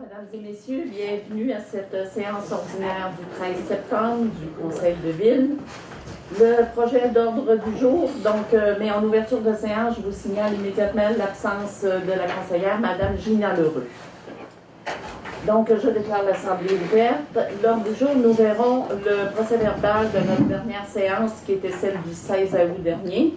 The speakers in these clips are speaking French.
Mesdames et messieurs, bienvenue à cette séance ordinaire du 13 septembre du Conseil de ville. Le projet d'ordre du jour, mais en ouverture de séance, je vous signale immédiatement l'absence de la conseillère, Madame Gina Lheureux. Donc, je déclare l'Assemblée ouverte. L'ordre du jour, nous verrons le procès-verbal de notre dernière séance, qui était celle du 16 août dernier.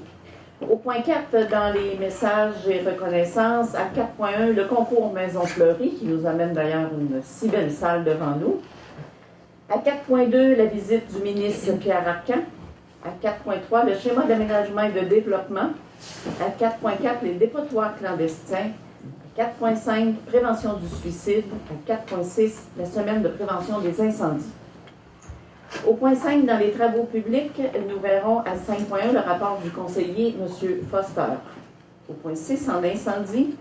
Au point 4, dans les messages et reconnaissances, à 4.1, le concours Maison Fleurie, qui nous amène d'ailleurs une si belle salle devant nous. À 4.2, la visite du ministre Pierre Arcan. À 4.3, le schéma d'aménagement et de développement. À 4.4, les dépotoirs clandestins. À 4.5, prévention du suicide. À 4.6, la semaine de prévention des incendies. Au point 5, dans les travaux publics, nous verrons à 5.1 le rapport du conseiller M. Foster. Au point 6, en incendie,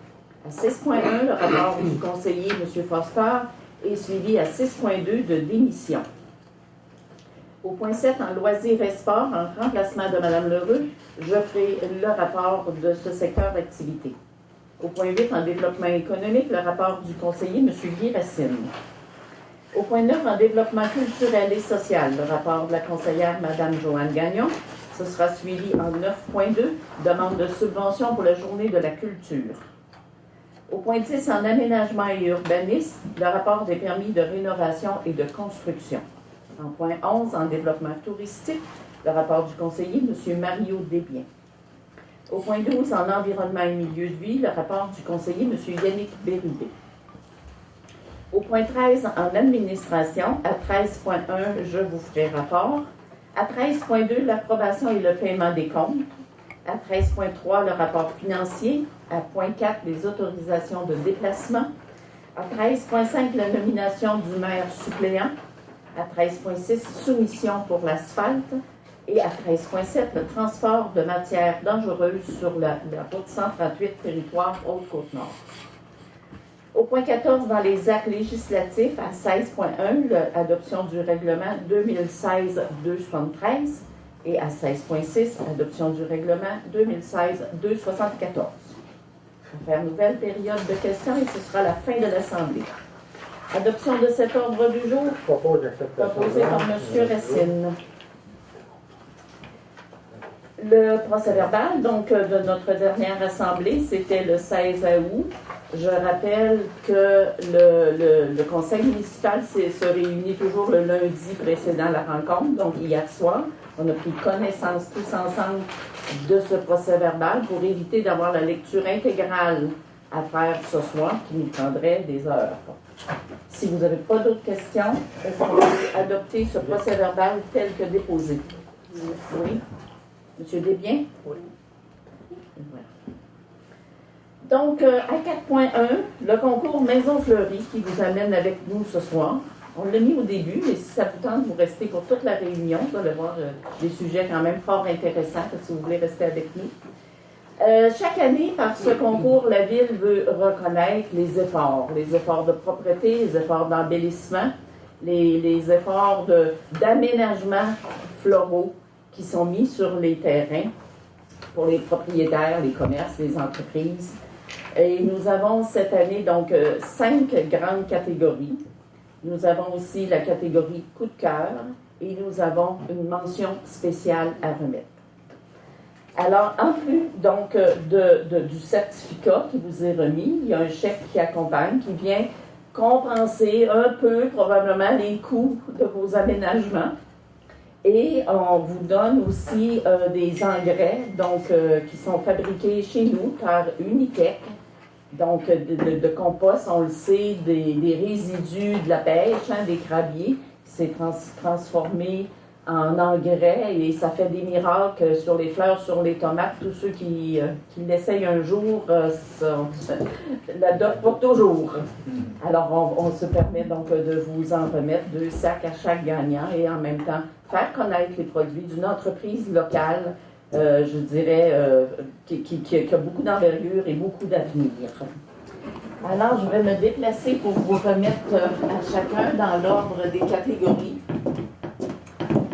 à 6.1, le rapport du conseiller M. Foster est suivi à 6.2 de démission. Au point 7, en loisirs et sports, en remplacement de Mme Lheureux, je ferai le rapport de ce secteur d'activité. Au point 8, en développement économique, le rapport du conseiller M. Guy Racine. Au point 9, en développement culturel et social, le rapport de la conseillère Mme Joanne Gagnon. Ce sera suivi en 9.2, demande de subvention pour la journée de la culture. Au point 10, en aménagement et urbanisme, le rapport des permis de rénovation et de construction. En point 11, en développement touristique, le rapport du conseiller M. Mario Desbiens. Au point 12, en environnement et milieu de vie, le rapport du conseiller M. Yannick Bérubé. Au point 13, en administration, à 13.1, je vous ferai rapport. À 13.2, l'approbation et le paiement des comptes. À 13.3, le rapport financier. À point 4, les autorisations de déplacement. À 13.5, la nomination du maire suppléant. À 13.6, soumission pour l'asphalte. Et à 13.7, le transport de matières dangereuses sur la route 138, territoire Haute-Côte-Nord. Au point 14, dans les actes législatifs, à 16.1, l'adoption du règlement 2016-273 et à 16.6, l'adoption du règlement 2016-274. On va faire une nouvelle période de questions et ce sera la fin de l'Assemblée. Adoption de cet ordre du jour, proposé par M. Racine. Le procès-verbal, de notre dernière assemblée, c'était le 16 août. Je rappelle que le conseil municipal se réunit toujours le lundi précédent la rencontre, donc hier soir. On a pris connaissance tous ensemble de ce procès-verbal pour éviter d'avoir la lecture intégrale à faire ce soir, qui nous prendrait des heures. Si vous n'avez pas d'autres questions, est-ce qu'on peut adopter ce procès-verbal tel que déposé? Oui. Monsieur Desbiens? Oui. Voilà. Donc, à 4.1, le concours Maison Fleurie qui vous amène avec nous ce soir. On l'a mis au début, mais si ça vous tente, vous restez pour toute la réunion. Vous allez voir des sujets quand même fort intéressants, si vous voulez rester avec nous. Chaque année, par ce concours, la Ville veut reconnaître les efforts de propreté, les efforts d'embellissement, les efforts d'aménagement floraux qui sont mis sur les terrains pour les propriétaires, les commerces, les entreprises. Et nous avons cette année 5 grandes catégories. Nous avons aussi la catégorie coup de cœur et nous avons une mention spéciale à remettre. Alors, en plus du certificat qui vous est remis, il y a un chèque qui accompagne, qui vient compenser un peu probablement les coûts de vos aménagements. Et on vous donne aussi des engrais qui sont fabriqués chez nous par Unitec. Donc, de compost, on le sait, des résidus de la pêche, des crabiers, qui s'est transformé en engrais et ça fait des miracles sur les fleurs, sur les tomates. Tous ceux qui l'essayent un jour l'adoptent pour toujours. Alors, on se permet de vous en remettre 2 sacs à chaque gagnant et en même temps faire connaître les produits d'une entreprise locale, je dirais, qui a beaucoup d'envergure et beaucoup d'avenir. Alors, je vais me déplacer pour vous remettre à chacun dans l'ordre des catégories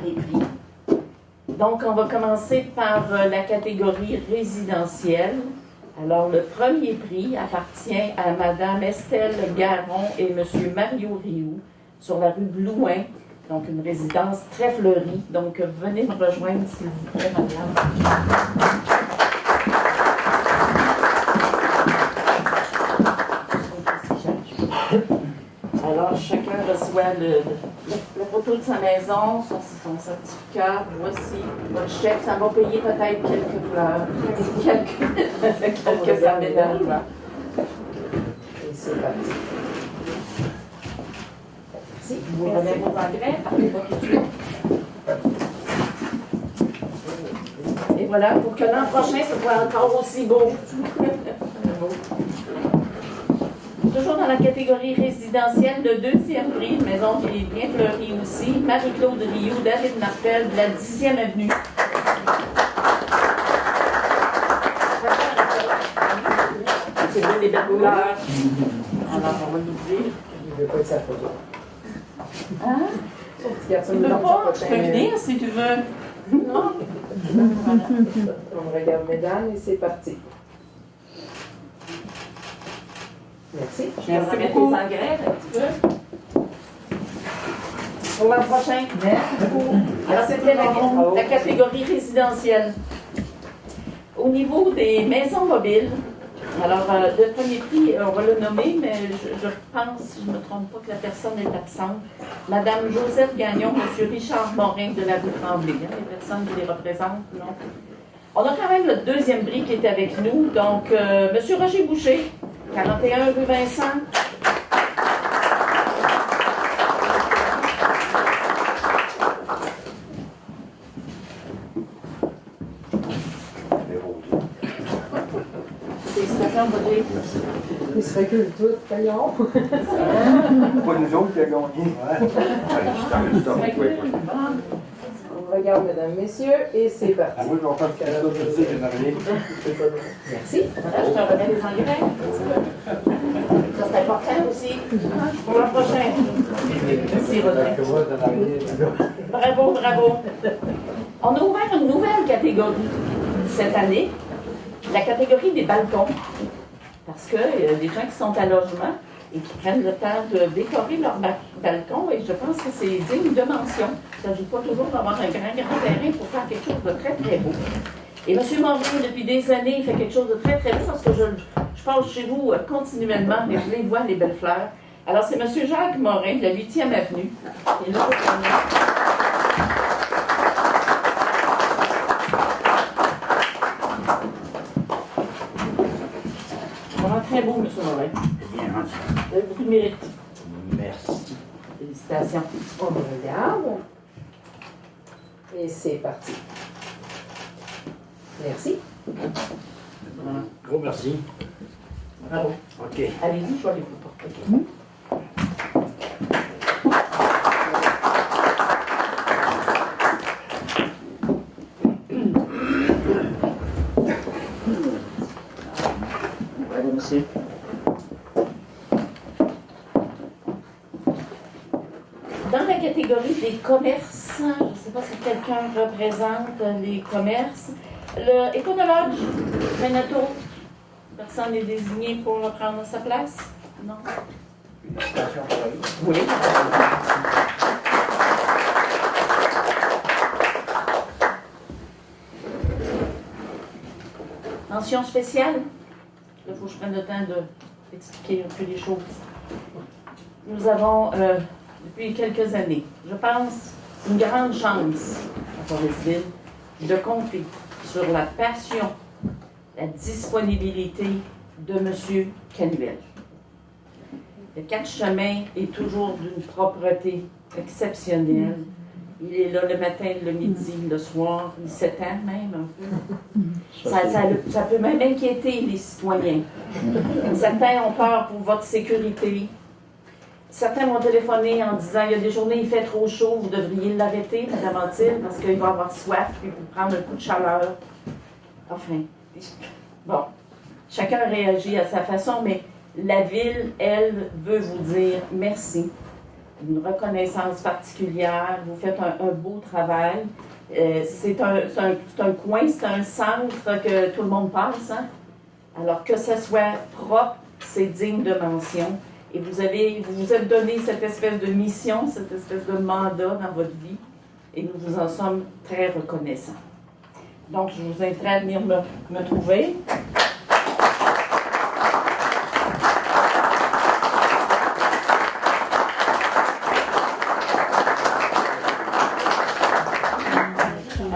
des prix. Donc, on va commencer par la catégorie résidentielle. Alors, le premier prix appartient à Madame Estelle Garon et Monsieur Mario Rioux sur la rue Blouin, donc une résidence très fleurie. Donc, venez me rejoindre, s'il vous plaît, Madame. Alors, chacun reçoit le photo de sa maison, son certificat. Voici votre chèque. Ça va payer peut-être quelques fleurs, quelques aménagements. Et c'est parti. Merci. Vous remettez vos engrais, partez pas tout de suite. Et voilà, pour que l'an prochain, ce soit encore aussi beau. Toujours dans la catégorie résidentielle, le deuxième prix, une maison qui est bien fleurie aussi, Marie-Claude Rioux, David Martel, de la 10e avenue. C'est beau, les belles couleurs. Alors, on va l'ouvrir. Il ne veut pas être sa photo. Hein? Tu veux pas? Tu peux venir si tu veux. Non? Voilà. On regarde, mesdames, et c'est parti. Merci. Je vais remettre les engrais un petit peu. Pour l'an prochain. Merci beaucoup. Alors, c'était la catégorie résidentielle. Au niveau des maisons mobiles, alors, le premier prix, on va le nommer, mais je pense, si je ne me trompe pas, que la personne est absente. Madame Josette Gagnon, Monsieur Richard Morin de la rue Tremblay. Hein, les personnes qui les représentent, non? On a quand même le deuxième prix qui est avec nous. Donc, Monsieur Roger Boucher, 41 rue Vincent. Félicitations, Roger. Il se recule tout, voyons. Pas nous autres qui a gagné. On regarde, mesdames, messieurs, et c'est parti. Moi, je vais faire quelque chose de dire, je n'ai rien. Merci. Voilà, je te remets les engrais. Ça, c'est important aussi. Pour l'an prochain. Merci, Rodrigue. Bravo, bravo. On a ouvert une nouvelle catégorie cette année, la catégorie des balcons. Parce qu'il y a des gens qui sont à logement et qui prennent le temps de décorer leur balcon, et je pense que c'est digne de mention. Il ne s'agit pas toujours d'avoir un grand terrain pour faire quelque chose de très, très beau. Et M. Morin, depuis des années, il fait quelque chose de très, très beau parce que je passe chez vous continuellement et je les vois, les belles fleurs. Alors, c'est M. Jacques Morin, de la 8e avenue. Et là, vraiment très beau, M. Morin. Bien, Vous avez beaucoup de mérite. merci. Félicitations. On regarde. Et c'est parti. Merci. Voilà. Gros merci. Bravo. OK. Allez-y, je vais aller vous porter. Bravo, monsieur. Dans la catégorie des commerces, je ne sais pas si quelqu'un représente les commerces, le Econologe, Renato, personne n'est désigné pour prendre sa place? Non? Félicitations pour elle. Oui. Mention spéciale? Il faut que je prenne le temps d'expliquer un peu les choses. Nous avons, depuis quelques années, je pense, une grande chance à Forestville de compter sur la passion, la disponibilité de M. Canuel. Le 4 chemins est toujours d'une propreté exceptionnelle. Il est là le matin, le midi, le soir, il s'étend même un peu. Ça peut même inquiéter les citoyens. Certains ont peur pour votre sécurité. Certains m'ont téléphoné en disant il y a des journées, il fait trop chaud, vous devriez l'arrêter, Mme Antille, parce qu'il va avoir soif, puis vous prendre un coup de chaleur. Enfin, bon, chacun réagit à sa façon, mais la ville, elle, veut vous dire merci. Une reconnaissance particulière, vous faites un beau travail. C'est un coin, c'est un centre que tout le monde passe, hein? Alors que ça soit propre, c'est digne de mention. Et vous vous êtes donné cette espèce de mission, cette espèce de mandat dans votre vie. Et nous vous en sommes très reconnaissants. Donc, je vous invite à venir me trouver.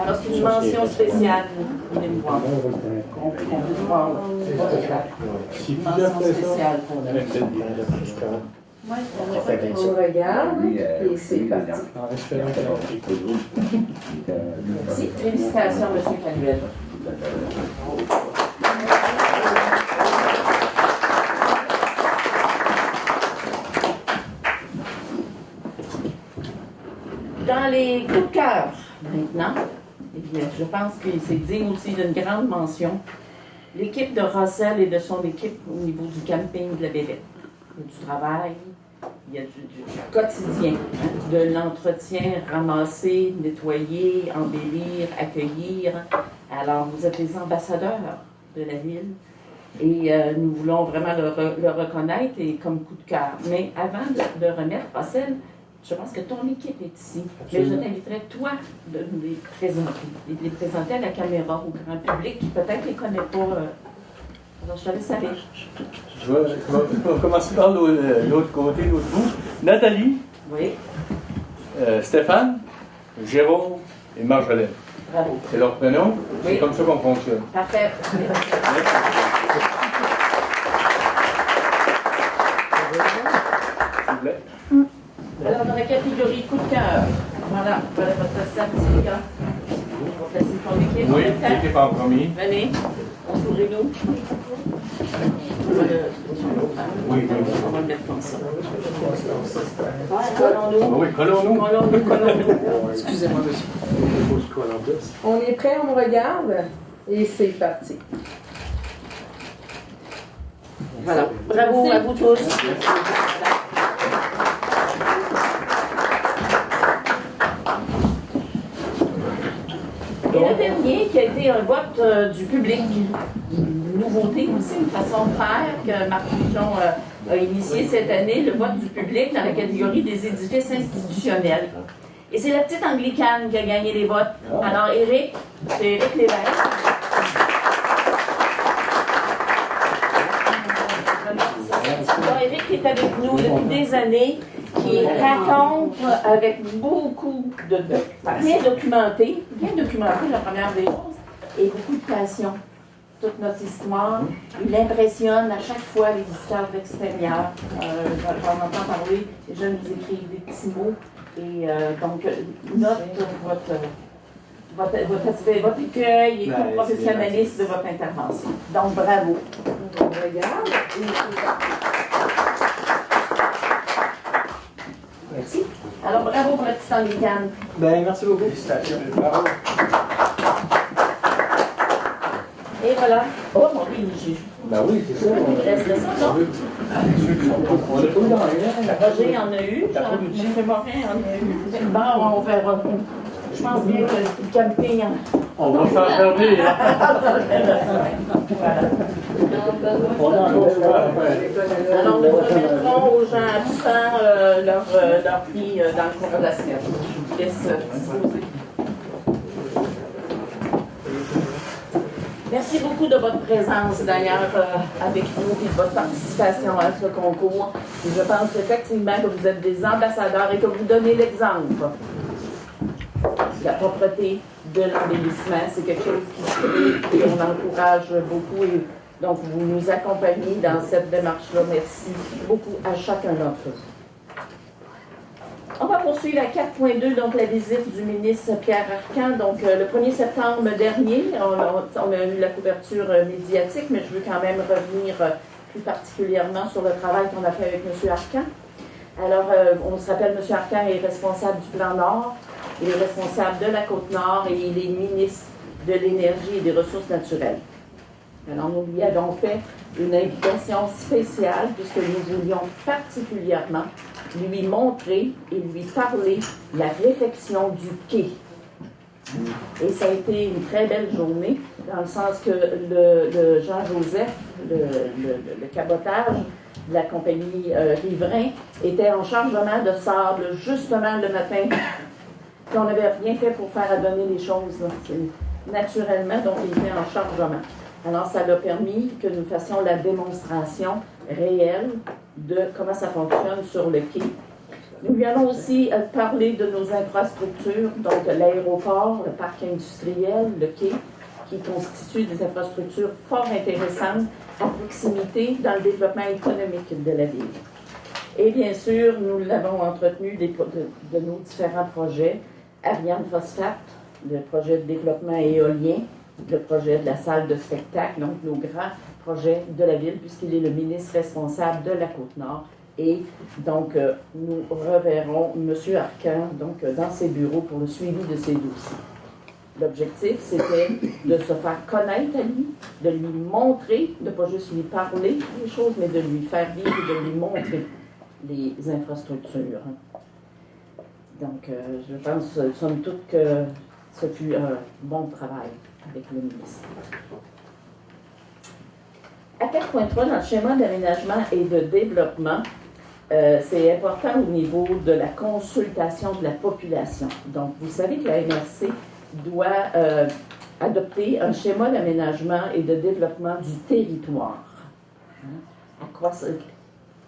Alors, c'est une mention spéciale. Venez me voir. On peut voir une mention spéciale pour nous. On regarde et c'est parti. Merci. Félicitations, M. Canuel. Dans les coups de cœur, maintenant, eh bien, je pense que c'est digne aussi d'une grande mention. L'équipe de Russell et de son équipe au niveau du camping de la Bélette. Il y a du travail, il y a du quotidien, hein, de l'entretien, ramasser, nettoyer, embellir, accueillir. Alors, vous êtes les ambassadeurs de la ville et nous voulons vraiment le reconnaître et comme coup de cœur. Mais avant de remettre Russell, je pense que ton équipe est ici. Mais je t'inviterais, toi, de nous les présenter à la caméra, au grand public qui peut-être ne les connaît pas. Alors, je te laisse aller. Je vais commencer par l'autre côté, l'autre bout. Nathalie, Oui, Stéphane, Jérôme et Marjolaine. bravo. C'est leur prénom. Oui. C'est comme ça qu'on fonctionne. Parfait. S'il vous plaît. Alors, dans la catégorie coup de cœur, voilà votre certificat. On va placer ton équipe. Oui, en même temps. l'équipe en premier. Venez, entourez-nous. Oui, On va le mettre comme ça. Ah Collons-nous. oui, collons-nous. Collons-nous. Excusez-moi, monsieur. On est prêt, on regarde et c'est parti. Voilà. Bravo à vous tous. Et le dernier, qui a été un vote du public, une nouveauté aussi, une façon de faire que Marc Pigeon a initié cette année, le vote du public dans la catégorie des édifices institutionnels. Et c'est la petite anglicane qui a gagné les votes. Alors, Éric, c'est Éric Lévesque. Alors, Éric est avec nous depuis des années, qui raconte avec beaucoup de bien documenté la première des choses, et beaucoup de passion. Toute notre histoire, il impressionne à chaque fois les visiteurs d'extérieur. J'en entends parler, les jeunes ils écrivent des petits mots, et donc note votre écueil et tout le professionnalisme de votre intervention. Donc bravo. On regarde et c'est parti. Merci. Alors, bravo pour la petite anglicane. Ben, merci beaucoup. Félicitations. Bravo. Et voilà. Oh, mon Dieu, Ben oui, c'est ça. il reste de ça, non? On est tout dans l'air. Roger en a eu. M. Morin en a eu. Bon, on verra. Je pense bien que le camping en... On va s'en servir. On a un autre choix. Alors, nous remettrons aux gens absents leur prix dans le cours de la semaine. Je vous laisse disposer. Merci beaucoup de votre présence d'ailleurs avec nous et de votre participation à ce concours. Et je pense effectivement que vous êtes des ambassadeurs et que vous donnez l'exemple. La propreté de l'embellissement, c'est quelque chose qui se fait et on encourage beaucoup. Et donc, vous nous accompagnez dans cette démarche-là. Merci beaucoup à chacun d'entre vous. On va poursuivre à 4.2, donc la visite du ministre Pierre Arcan. Donc, le 1er septembre dernier, on a eu la couverture médiatique, mais je veux quand même revenir plus particulièrement sur le travail qu'on a fait avec M. Arcan. Alors, on se rappelle, M. Arcan est responsable du Plan Nord, il est responsable de la Côte-Nord et il est ministre de l'Énergie et des Ressources naturelles. Alors, nous lui avons fait une invitation spéciale puisque nous voulions particulièrement lui montrer et lui parler de la réfection du quai. Et ça a été une très belle journée, dans le sens que le Jean-Joseph, le cabotage de la compagnie Riverain, était en chargement de sable justement le matin. Puis on n'avait rien fait pour faire adonner les choses, là. Naturellement, donc il était en chargement. Alors ça a permis que nous fassions la démonstration réelle de comment ça fonctionne sur le quai. Nous lui allons aussi parler de nos infrastructures, donc l'aéroport, le parc industriel, le quai, qui constituent des infrastructures fort intéressantes à proximité dans le développement économique de la ville. Et bien sûr, nous l'avons entretenu de nos différents projets. Ariane Phosphate, le projet de développement éolien, le projet de la salle de spectacle, donc nos grands projets de la ville, puisqu'il est le ministre responsable de la Côte-Nord. Et donc, nous reverrons M. Arcan donc, dans ses bureaux pour le suivi de ses dossiers. L'objectif, c'était de se faire connaître à lui, de lui montrer, de ne pas juste lui parler des choses, mais de lui faire vivre et de lui montrer les infrastructures. Donc, je pense, somme toute, que ce fut un bon travail avec le ministre. À 4.3, dans le schéma d'aménagement et de développement, c'est important au niveau de la consultation de la population. Donc, vous savez que la MRC doit adopter un schéma d'aménagement et de développement du territoire.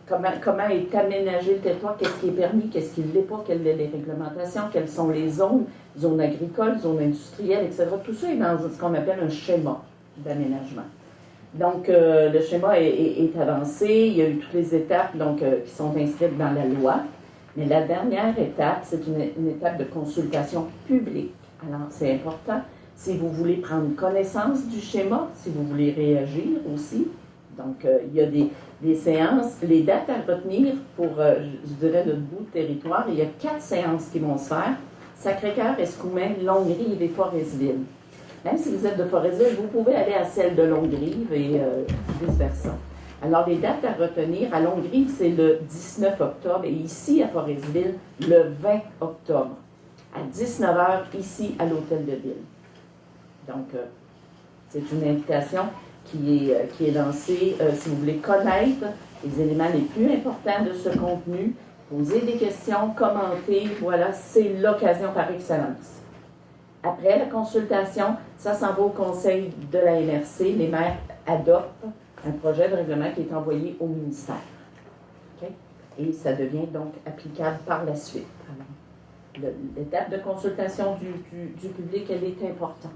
Comment est aménagé le territoire, qu'est-ce qui est permis, qu'est-ce qui ne l'est pas, quelles sont les réglementations, quelles sont les zones agricoles, zones industrielles, etc. Tout ça est dans ce qu'on appelle un schéma d'aménagement. Donc, le schéma est avancé, il y a eu toutes les étapes donc, qui sont inscrites dans la loi, mais la dernière étape, c'est une étape de consultation publique. Alors, c'est important, si vous voulez prendre connaissance du schéma, si vous voulez réagir aussi. Donc, il y a des séances, les dates à retenir pour, je dirais, notre bout de territoire. Il y a 4 séances qui vont se faire. Sacré-Cœur, Escoumins, Longuerive et Forestville. Même si vous êtes de Forestville, vous pouvez aller à celle de Longuerive et vice-versa. Alors, les dates à retenir, à Longuerive, c'est le 19 octobre et ici, à Forestville, le 20 octobre, à 19h, ici, à l'Hôtel de Ville. Donc, c'est une invitation qui est lancée. Si vous voulez connaître les éléments les plus importants de ce contenu, poser des questions, commenter, voilà, c'est l'occasion par excellence. Après la consultation, ça s'en va au conseil de la MRC. Les maires adoptent un projet de règlement qui est envoyé au ministère. Okay? Et ça devient donc applicable par la suite. Alors, l'étape de consultation du public, elle est importante.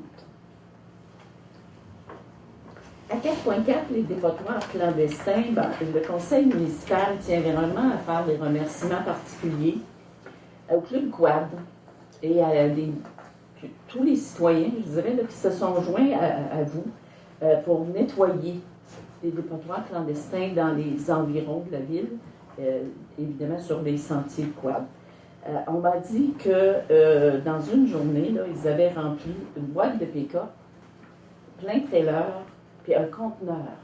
À 4.4, les dépotoirs clandestins, le conseil municipal tient vraiment à faire des remerciements particuliers au Club Quad et à tous les citoyens, je dirais, là, qui se sont joints à vous pour nettoyer les dépotoirs clandestins dans les environs de la ville, évidemment sur les sentiers de Quad. On m'a dit que dans une journée, là, ils avaient rempli une boîte de pick-up, plein de trailers, puis un conteneur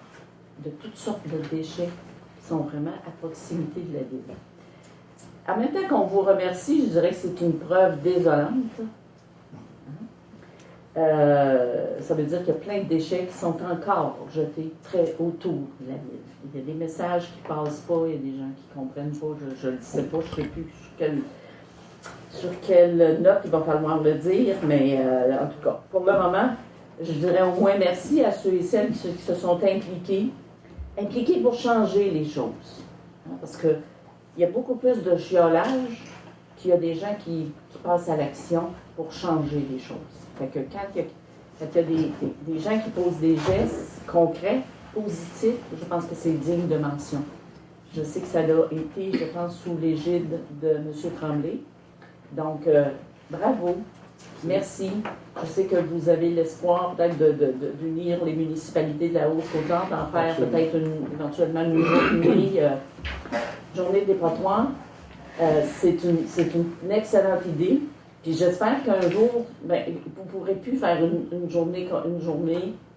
de toutes sortes de déchets qui sont vraiment à proximité de la ville. En même temps qu'on vous remercie, je dirais que c'est une preuve désolante. Ça veut dire qu'il y a plein de déchets qui sont encore jetés très autour de la ville. Il y a des messages qui ne passent pas, il y a des gens qui ne comprennent pas, je ne sais pas, je ne sais plus sur quelle note il va falloir le dire, mais en tout cas, pour le moment, je dirais au moins merci à ceux et celles qui se sont impliqués pour changer les choses. Parce qu'il y a beaucoup plus de chiolage qu'il y a des gens qui passent à l'action pour changer les choses. Fait que quand il y a des gens qui posent des gestes concrets, positifs, je pense que c'est digne de mention. Je sais que ça a été, je pense, sous l'égide de M. Tremblay. Donc, bravo. Merci. Je sais que vous avez l'espoir peut-être d'unir les municipalités de la Haute-Côte-Nord, d'en faire peut-être éventuellement une journée dépotoir. C'est une excellente idée. Puis j'espère qu'un jour, vous ne pourrez plus faire une journée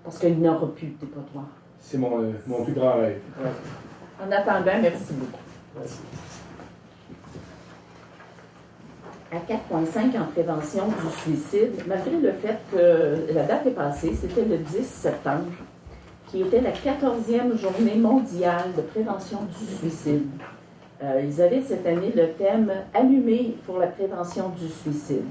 parce qu'il n'y aura plus de dépotoir. C'est mon plus grand rêve. En attendant, merci beaucoup. Merci. à 4,5 en prévention du suicide, malgré le fait que la date est passée, c'était le 10 septembre, qui était la 14e journée mondiale de prévention du suicide. Ils avaient cette année le thème « Allumer pour la prévention du suicide ».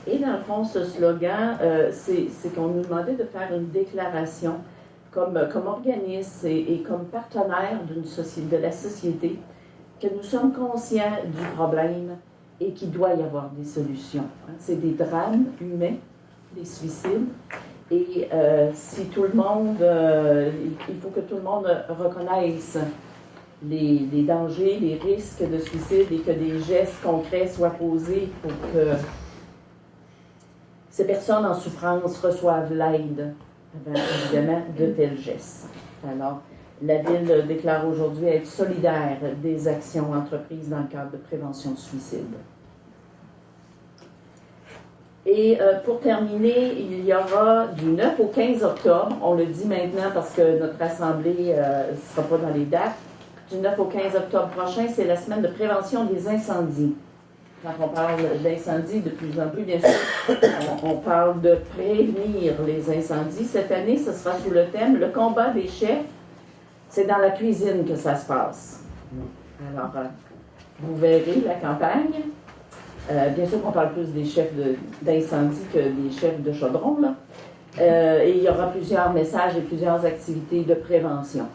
Et dans le fond, ce slogan, c'est qu'on nous demandait de faire une déclaration comme organisme et comme partenaire de la société, que nous sommes conscients du problème et qu'il doit y avoir des solutions. C'est des drames humains, des suicides. Et si tout le monde, il faut que tout le monde reconnaisse les dangers, les risques de suicide et que des gestes concrets soient posés pour que ces personnes en souffrance reçoivent l'aide, évidemment, de tels gestes. Alors, la Ville déclare aujourd'hui être solidaire des actions entreprises dans le cadre de prévention du suicide. Et pour terminer, il y aura du 9 au 15 octobre, on le dit maintenant parce que notre assemblée ne sera pas dans les dates, du 9 au 15 octobre prochain, c'est la semaine de prévention des incendies. Quand on parle d'incendies, de plus en plus, bien sûr, on parle de prévenir les incendies. Cette année, ce sera sous le thème « Le combat des chefs ». C'est dans la cuisine que ça se passe. Alors, vous verrez la campagne. Bien sûr qu'on parle plus des chefs d'incendie que des chefs de chaudron, là. Et il y aura plusieurs messages et plusieurs activités de prévention.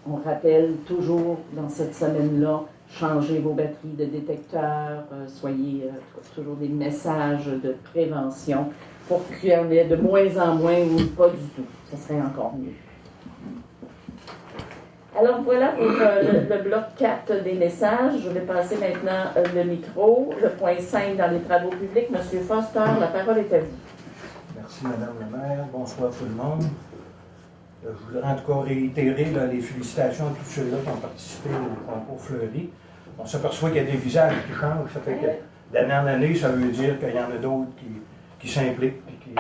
On rappelle toujours dans cette semaine-là, changez vos batteries de détecteurs, soyez toujours des messages de prévention pour qu'il y en ait de moins en moins ou pas du tout. Ça serait encore mieux. Alors voilà pour le bloc 4 des messages. Je vais passer maintenant le micro. Le point 5 dans les travaux publics. Monsieur Foster, la parole est à vous. Merci, Madame la maire. Bonsoir tout le monde. Je voudrais en tout cas réitérer les félicitations à tous ceux-là qui ont participé au concours Fleury. On s'aperçoit qu'il y a des visages qui changent. Ça fait que d'année en année, ça veut dire qu'il y en a d'autres qui s'impliquent, puis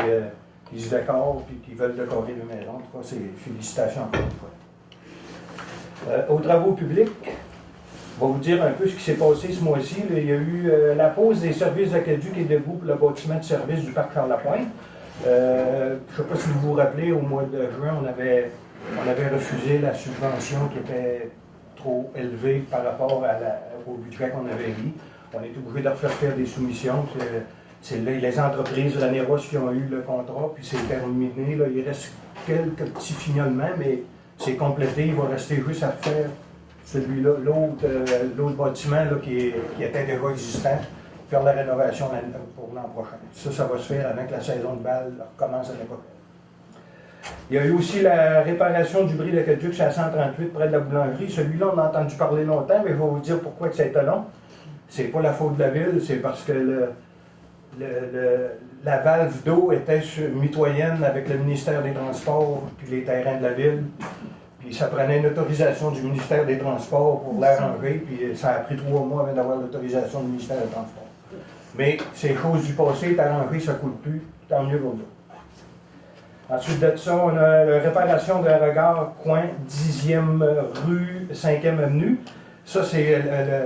qui se décorent, puis qui veulent décorer le maison. En tout cas, c'est félicitations encore une fois. Aux travaux publics, je vais vous dire un peu ce qui s'est passé ce mois-ci. Il y a eu la pause des services d'aqueduc et debout pour le bâtiment de service du parc Charles-Lapointe. Je ne sais pas si vous vous rappelez, au mois de juin, on avait refusé la subvention qui était trop élevée par rapport au budget qu'on avait mis. On est obligé de refaire faire des soumissions. C'est les entreprises Ranéros qui ont eu le contrat, puis c'est terminé. Là, il reste quelques petits fignolements, mais c'est complété. Il va rester juste à faire celui-là, l'autre bâtiment là, qui était déjà existant, faire la rénovation pour l'an prochain. Ça va se faire avant que la saison de balle recommence à l'époque. Il y a eu aussi la réparation du bris d'aqueduc à 138 près de la boulangerie. Celui-là, on a entendu parler longtemps, mais je vais vous dire pourquoi que ça a été long. C'est pas la faute de la ville, c'est parce que la valve d'eau était mitoyenne avec le ministère des Transports puis les terrains de la ville. Puis ça prenait une autorisation du ministère des Transports pour l'arranger, puis ça a pris 3 mois avant d'avoir l'autorisation du ministère des Transports. Mais ces choses du passé, arrangé, ça ne coûte plus, tant mieux pour nous. Ensuite de ça, on a la réparation d'un regard coin 10e rue 5e avenue. Ça, c'est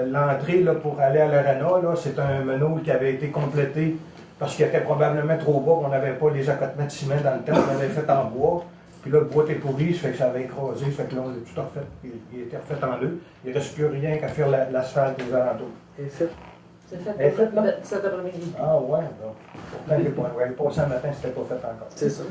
l'entrée pour aller à l'Arena. C'est un meneau qui avait été complété parce qu'il était probablement trop bas, on n'avait pas les accotements de ciment dans le temps, on l'avait fait en bois. Puis là, le bois était pourri, ça fait que ça avait écrasé, ça fait que là, on l'a tout refait. Il était refait en deux. Il ne reste plus rien qu'à faire l'asphalte aux alentours. Et fait. C'est fait, Elle est faite, là? cet après-midi. Ah ouais, bon. Pourtant, le passé un matin, c'était pas fait encore. C'est ça.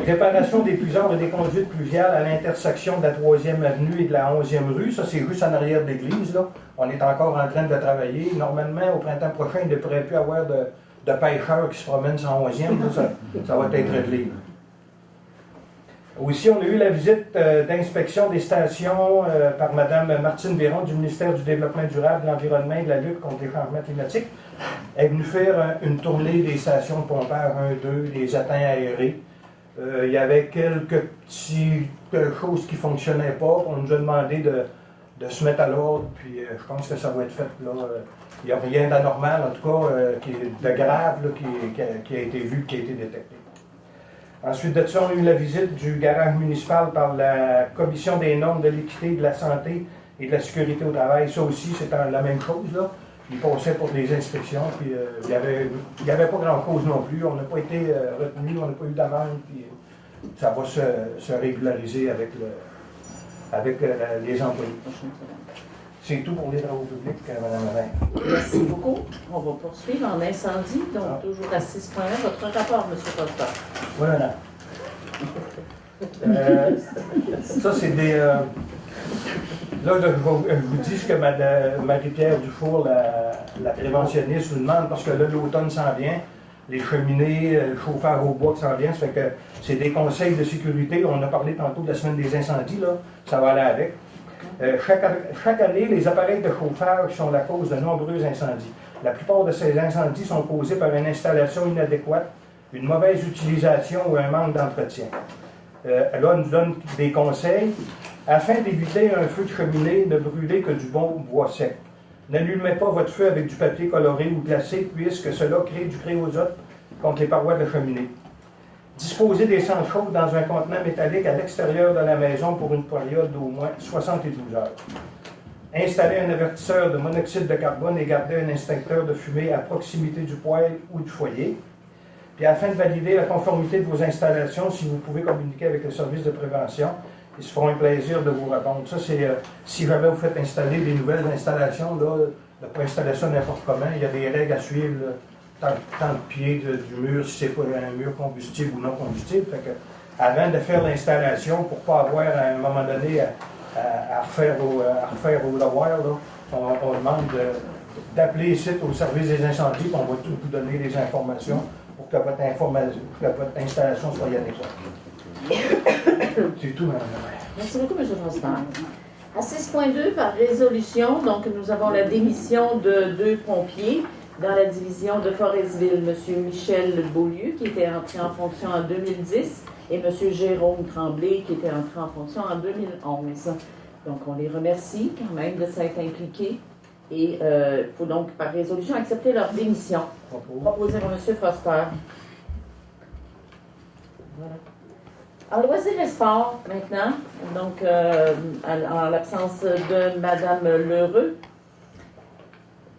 Réparation des puisards et des conduites pluviales à l'intersection de la 3e avenue et de la 11e rue. Ça, c'est juste en arrière de l'église, là. On est encore en train de travailler. Normalement, au printemps prochain, il ne devrait plus avoir de pêcheurs qui se promènent sur la 11e. Là, ça va être réglé. Aussi, on a eu la visite d'inspection des stations par Mme Martine Véron du ministère du Développement durable, de l'Environnement et de la lutte contre les changements climatiques. Elle est venue faire une tournée des stations de pompage 1, 2, des étangs aérés. Il y avait quelques petites choses qui ne fonctionnaient pas. On nous a demandé de se mettre à l'ordre, puis je pense que ça va être fait. Là. Il n'y a rien d'anormal, en tout cas, de grave là, qui a été vu, qui a été détecté. Ensuite de ça, on a eu la visite du garage municipal par la Commission des normes de l'équité, de la santé et de la sécurité au travail. Ça aussi, c'est la même chose. Là. Ils passaient pour des inspections, puis il n'y avait pas grand-chose non plus. On n'a pas été retenus, on n'a pas eu d'amende, puis ça va se régulariser avec les employés. C'est tout pour les travaux publics, Mme la maire. Merci beaucoup. On va poursuivre en incendie, donc toujours à 6.1. Votre rapport, M. Foster. Voilà. Ça, c'est des... là, je vous dis ce que Marie-Pierre Dufour, la préventionniste, nous demande, parce que là, l'automne s'en vient, les cheminées, le chauffeur au bois qui s'en vient, ça fait que c'est des conseils de sécurité. On a parlé tantôt de la semaine des incendies, là, ça va aller avec. Chaque année, les appareils de chauffage sont la cause de nombreux incendies. La plupart de ces incendies sont causés par une installation inadéquate, une mauvaise utilisation ou un manque d'entretien. Là, elle nous donne des conseils. Afin d'éviter un feu de cheminée, ne brûlez que du bon bois sec. N'allumez pas votre feu avec du papier coloré ou glacé, puisque cela crée du créosote contre les parois de la cheminée. Disposez des cendres chaudes dans un contenant métallique à l'extérieur de la maison pour une période d'au moins 72 heures. Installez un avertisseur de monoxyde de carbone et gardez un extincteur de fumée à proximité du poêle ou du foyer. Puis afin de valider la conformité de vos installations, si vous pouvez communiquer avec le service de prévention, ils se feront un plaisir de vous répondre. Ça, c'est si jamais vous faites installer des nouvelles installations, là, pour installer ça n'importe comment, il y a des règles à suivre, là, tant de pieds du mur, si c'est pas un mur combustible ou non combustible. Fait que, avant de faire l'installation, pour ne pas avoir à un moment donné à refaire vos devoirs, là, on demande d'appeler ici au service des incendies, puis on va tout vous donner les informations pour que votre installation soit adéquate. C'est tout, Mme la maire. Merci beaucoup, M. Foster. À 6.2, par résolution, donc nous avons la démission de 2 pompiers dans la division de Forestville, M. Michel Beaulieu, qui était entré en fonction en 2010, et M. Jérôme Tremblay, qui était entré en fonction en 2011. Donc, on les remercie quand même de s'être impliqués. Et il faut donc, par résolution, accepter leur démission. Proposé par M. Foster. Voilà. En loisirs et sport, maintenant, donc en l'absence de Mme Lheureux,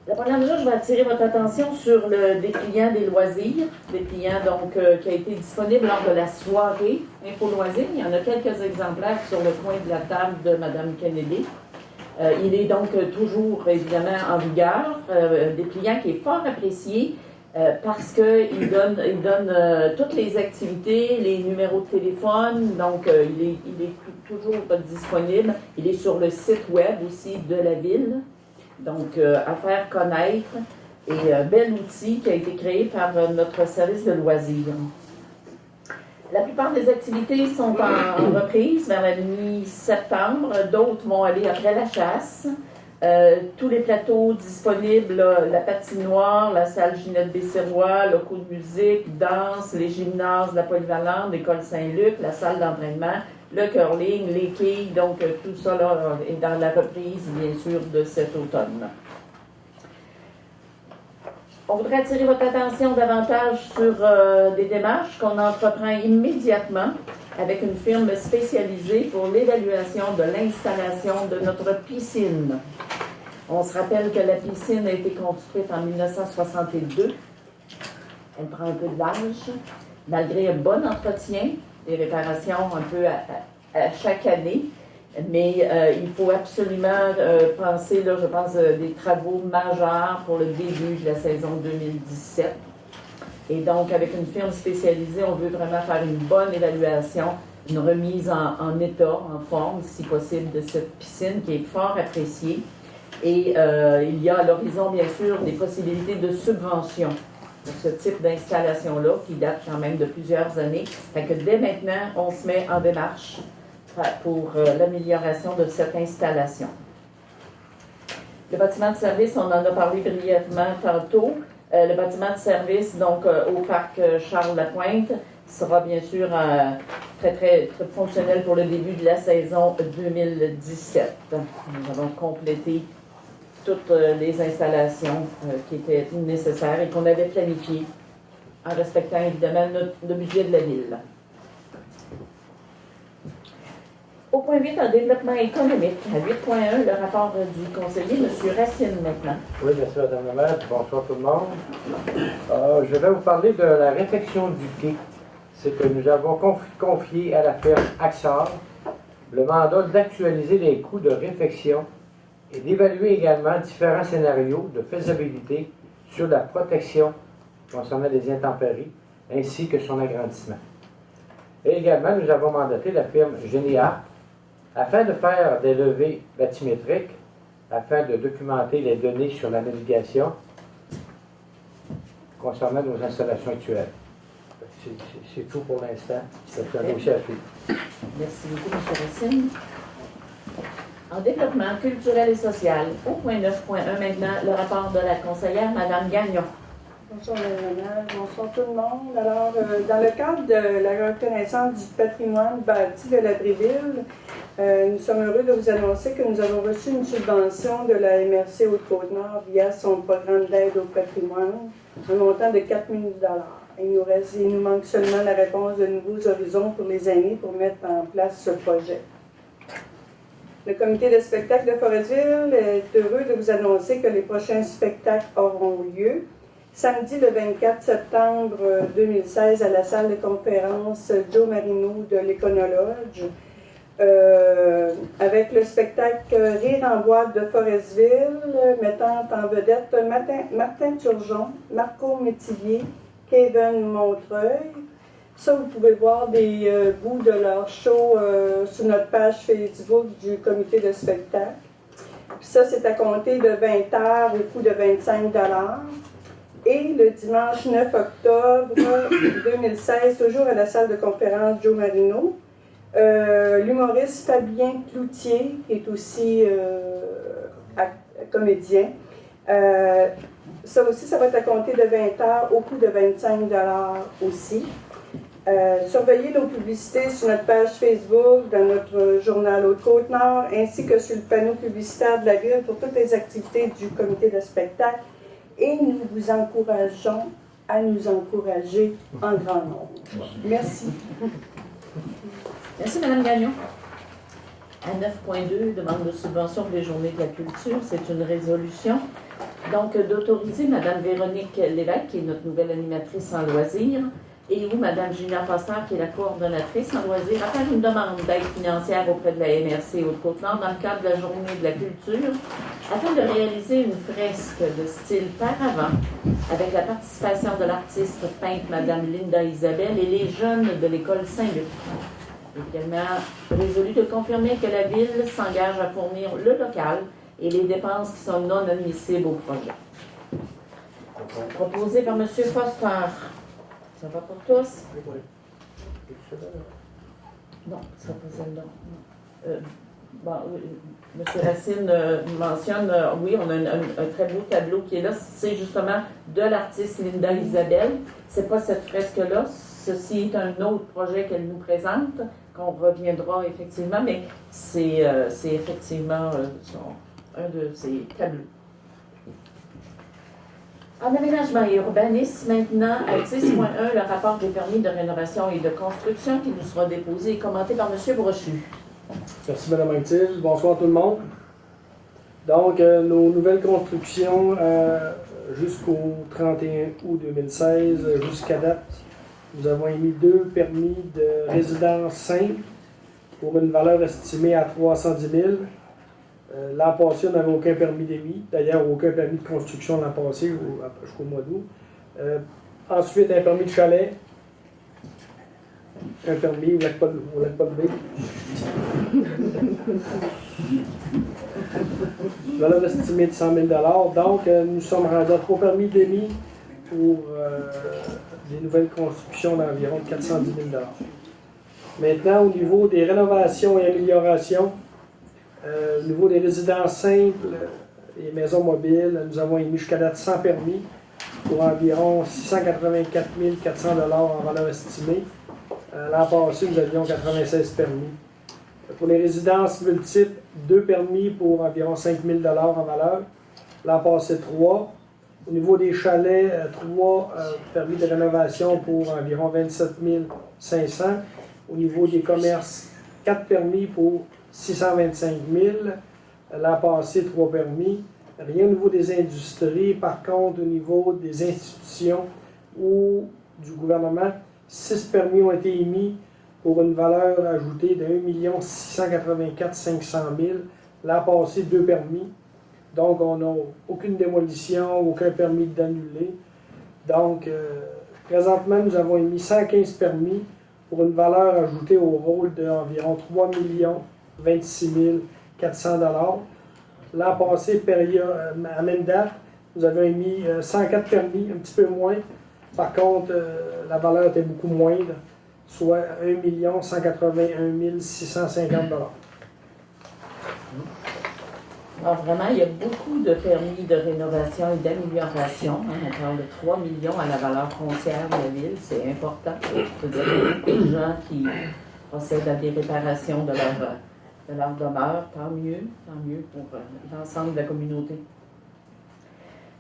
la première mesure, je vais attirer votre attention sur le dépliant des loisirs, dépliant donc qui a été disponible lors de la soirée Info Loisirs. Il y en a quelques exemplaires sur le coin de la table de Mme Kennedy. Il est donc toujours évidemment en vigueur, dépliant qui est fort apprécié. Parce qu'il donne toutes les activités, les numéros de téléphone, donc il est toujours disponible. Il est sur le site web aussi de la ville, donc à faire connaître. Et bel outil qui a été créé par notre service de loisirs. La plupart des activités sont en reprise vers la mi-septembre, d'autres vont aller après la chasse. Tous les plateaux disponibles, la patinoire, la salle Ginette Bessérois, le cours de musique, danse, les gymnases, la polyvalente, l'école Saint-Luc, la salle d'entraînement, le curling, les quilles, donc tout ça là, est dans la reprise, bien sûr, de cet automne. On voudrait attirer votre attention davantage sur des démarches qu'on entreprend immédiatement avec une firme spécialisée pour l'évaluation de l'installation de notre piscine. On se rappelle que la piscine a été construite en 1962. Elle prend un peu de l'âge, malgré un bon entretien, des réparations un peu à chaque année. Mais il faut absolument penser, là, je pense, des travaux majeurs pour le début de la saison 2017. Et donc, avec une firme spécialisée, on veut vraiment faire une bonne évaluation, une remise en état, en forme, si possible, de cette piscine qui est fort appréciée. Et il y a à l'horizon, bien sûr, des possibilités de subvention pour ce type d'installation-là, qui date quand même de plusieurs années. Fait que dès maintenant, on se met en démarche pour l'amélioration de cette installation. Le bâtiment de service, on en a parlé brièvement tantôt. Le bâtiment de service, donc au parc Charles-Lapointe, sera bien sûr très fonctionnel pour le début de la saison 2017. Nous avons complété toutes les installations qui étaient nécessaires et qu'on avait planifiées en respectant évidemment le budget de la ville. Au point 8, en développement économique. À 8.1, le rapport du conseiller, M. Racine, maintenant. Oui, merci Madame la maire. Bonsoir tout le monde. Je vais vous parler de la réfection du quai. C'est que nous avons confié à la firme Axar le mandat d'actualiser les coûts de réfection et d'évaluer également différents scénarios de faisabilité sur la protection concernant les intempéries ainsi que son agrandissement. Et également, nous avons mandaté la firme Généart afin de faire des levées bathymétriques, afin de documenter les données sur la navigation concernant nos installations actuelles. C'est tout pour l'instant. C'est un dossier à suivre. Merci beaucoup, M. Racine. En développement culturel et social, au point 9.1 maintenant, le rapport de la conseillère, Mme Gagnon. Bonsoir, Madame la maire. Bonsoir tout le monde. Alors, dans le cadre de la reconnaissance du patrimoine bâti de la Bréville, nous sommes heureux de vous annoncer que nous avons reçu une subvention de la MRC Haute-Côte-Nord via son programme d'aide au patrimoine, un montant de 4 000 $. Il nous manque seulement la réponse de Nouveaux Horizons pour les années pour mettre en place ce projet. Le comité de spectacle de Forestville est heureux de vous annoncer que les prochains spectacles auront lieu samedi le 24 septembre 2016 à la salle de conférence Joe Marino de l'Econologe, avec le spectacle Rire en boîte de Forestville, mettant en vedette Martin Turgeon, Marco Métivier, Kevin Montreuil. Ça, vous pouvez voir des bouts de leur show sur notre page Facebook du comité de spectacle. Puis ça, c'est à compter de 20h au coût de 25 $. Et le dimanche 9 octobre 2016, toujours à la salle de conférence Joe Marino, l'humoriste Fabien Cloutier, qui est aussi comédien, ça aussi, ça va être à compter de 20h au coût de 25 $ aussi. Surveillez nos publicités sur notre page Facebook, dans notre journal Haute-Côte-Nord, ainsi que sur le panneau publicitaire de la ville pour toutes les activités du comité de spectacle. Et nous vous encourageons à nous encourager en grand nombre. Merci. Merci, Mme Gagnon. À 9.2, demande de subvention pour les journées de la culture. C'est une résolution. Donc, d'autoriser Mme Véronique Lévesque, qui est notre nouvelle animatrice en loisirs, et ou Mme Gina Foster, qui est la coordonnatrice en loisirs, à faire une demande d'aide financière auprès de la MRC Haute-Côte-Nord dans le cadre de la journée de la culture, afin de réaliser une fresque de style paravent avec la participation de l'artiste peintre Mme Linda Isabelle et les jeunes de l'école Saint-Luc. Également, résolu de confirmer que la Ville s'engage à fournir le local et les dépenses qui sont non admissibles au projet. Proposé par M. Foster. Ça va pour tous? Non, ça pas celle-là. M. Racine mentionne, oui, on a un très beau tableau qui est là. C'est justement de l'artiste Linda Isabelle. C'est pas cette fresque-là. Ceci est un autre projet qu'elle nous présente, qu'on reviendra effectivement, mais c'est effectivement un de ses tableaux. En aménagement et urbanisme, maintenant, à 10.1, le rapport des permis de rénovation et de construction qui nous sera déposé et commenté par M. Brochu. Merci Mme Anctil. Bonsoir tout le monde. Donc, nos nouvelles constructions jusqu'au 31 août 2016, jusqu'à date, nous avons émis 2 permis de résidence simple pour une valeur estimée à 310 000. L'an passé, on n'avait aucun permis d'émis. D'ailleurs, aucun permis de construction l'an passé jusqu'au mois d'août. Ensuite, un permis de chalet. Un permis, vous n'êtes pas levé. Valeur estimée de 100 000 $. Donc, nous sommes rendus à 3 permis d'émis pour des nouvelles constructions d'environ 410 000 $. Maintenant, au niveau des rénovations et améliorations, au niveau des résidences simples et maisons mobiles, nous avons émis jusqu'à date 100 permis pour environ 684 400 $ en valeur estimée. L'an passé, nous avions 96 permis. Pour les résidences multiples, 2 permis pour environ 5 000 $ en valeur. L'an passé, 3. Au niveau des chalets, 3 permis de rénovation pour environ 27 500. Au niveau des commerces, 4 permis pour 625 000. L'an passé, 3 permis. Rien au niveau des industries. Par contre, au niveau des institutions ou du gouvernement, 6 permis ont été émis pour une valeur ajoutée de 1 684 500 000. L'an passé, 2 permis. Donc, on n'a aucune démolition, aucun permis d'annuler. Donc, présentement, nous avons émis 115 permis pour une valeur ajoutée au rôle d'environ 3 26 400 $. L'an passé, à même date, nous avons émis 104 permis, un petit peu moins. Par contre, la valeur était beaucoup moindre, soit 1 181 650 $. Alors vraiment, il y a beaucoup de permis de rénovation et d'amélioration. On parle de 3 millions à la valeur foncière de la ville, c'est important. C'est-à-dire qu'il y a beaucoup de gens qui procèdent à des réparations de leur demeure. Tant mieux pour l'ensemble de la communauté.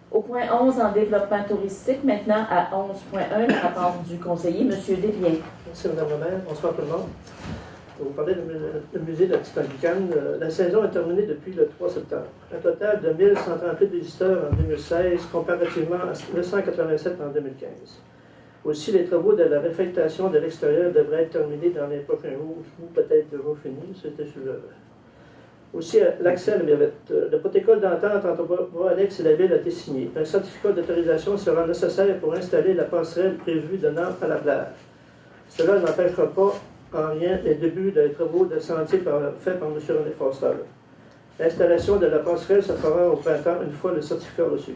Au point 11, en développement touristique, maintenant à 11.1, le rapport du conseiller, M. Desbiens. Merci Mme la maire. Bonsoir tout le monde. Vous parlez du musée de la Petite Anglicane. La saison est terminée depuis le 3 septembre. Un total de 1138 visiteurs en 2016, comparativement à 987 en 2015. Aussi, les travaux de la réfectation de l'extérieur devraient être terminés dans les prochains jours, ou peut-être de jours finis. C'était sur le... Aussi, l'accès à la Violette. Le protocole d'entente entre Bois-Alex et la ville a été signé. Un certificat d'autorisation sera nécessaire pour installer la passerelle prévue de Nantes à la plage. Cela n'empêchera pas en rien les débuts des travaux de sentier faits par M. René Foster. L'installation de la passerelle se fera au printemps une fois le certificat reçu.